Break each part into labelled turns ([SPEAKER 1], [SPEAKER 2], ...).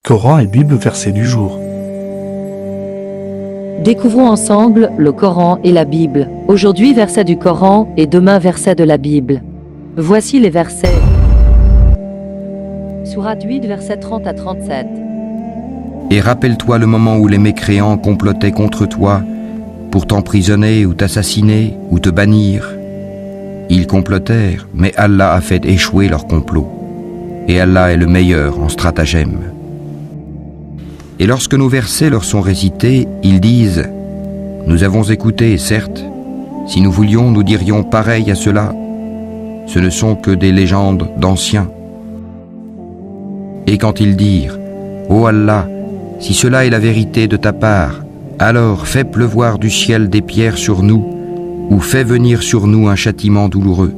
[SPEAKER 1] Coran et Bible verset du jour.
[SPEAKER 2] Découvrons ensemble le Coran et la Bible. Aujourd'hui, verset du Coran et demain, verset de la Bible. Voici les versets. Sourate 8, versets 30 à 37.
[SPEAKER 3] Et rappelle-toi le moment où les mécréants complotaient contre toi pour t'emprisonner ou t'assassiner ou te bannir. Ils complotèrent, mais Allah a fait échouer leur complot. Et Allah est le meilleur en stratagème. Et lorsque nos versets leur sont récités, ils disent « Nous avons écouté, certes, si nous voulions, nous dirions pareil à cela. Ce ne sont que des légendes d'anciens. » Et quand ils dirent « Ô Allah, si cela est la vérité de ta part, alors fais pleuvoir du ciel des pierres sur nous, ou fais venir sur nous un châtiment douloureux.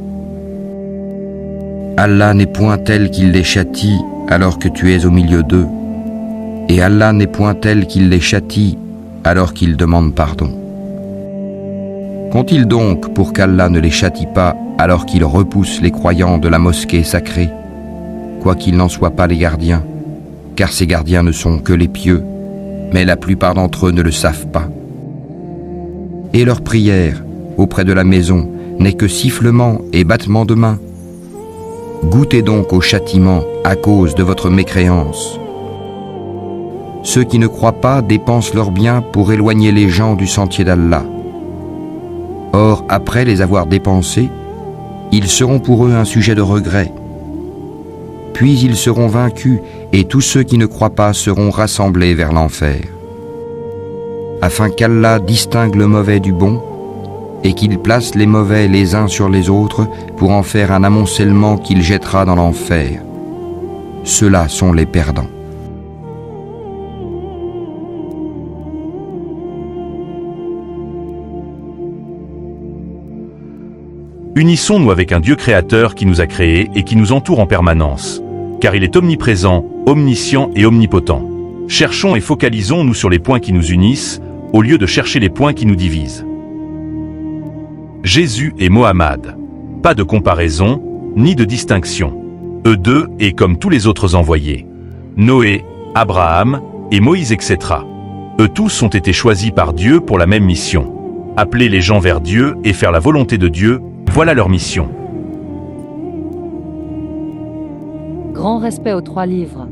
[SPEAKER 3] Allah n'est point tel qu'il les châtie alors que tu es au milieu d'eux, et Allah n'est point tel qu'il les châtie alors qu'ils demandent pardon. Qu'ont-ils donc pour qu'Allah ne les châtie pas alors qu'il repousse les croyants de la mosquée sacrée, quoiqu'ils n'en soient pas les gardiens, car ces gardiens ne sont que les pieux, mais la plupart d'entre eux ne le savent pas. Et leur prière auprès de la maison n'est que sifflement et battement de main. Goûtez donc au châtiment à cause de votre mécréance. Ceux qui ne croient pas dépensent leurs biens pour éloigner les gens du sentier d'Allah. Or, après les avoir dépensés, ils seront pour eux un sujet de regret. Puis ils seront vaincus et tous ceux qui ne croient pas seront rassemblés vers l'enfer. Afin qu'Allah distingue le mauvais du bon et qu'il place les mauvais les uns sur les autres pour en faire un amoncellement qu'il jettera dans l'enfer. Ceux-là sont les perdants.
[SPEAKER 4] Unissons-nous avec un Dieu créateur qui nous a créés et qui nous entoure en permanence, car il est omniprésent, omniscient et omnipotent. Cherchons et focalisons-nous sur les points qui nous unissent, au lieu de chercher les points qui nous divisent. Jésus et Mohammed. Pas de comparaison, ni de distinction. Eux deux et comme tous les autres envoyés. Noé, Abraham et Moïse, etc. Eux tous ont été choisis par Dieu pour la même mission. Appeler les gens vers Dieu et faire la volonté de Dieu, voilà leur mission.
[SPEAKER 2] Grand respect aux 3 livres.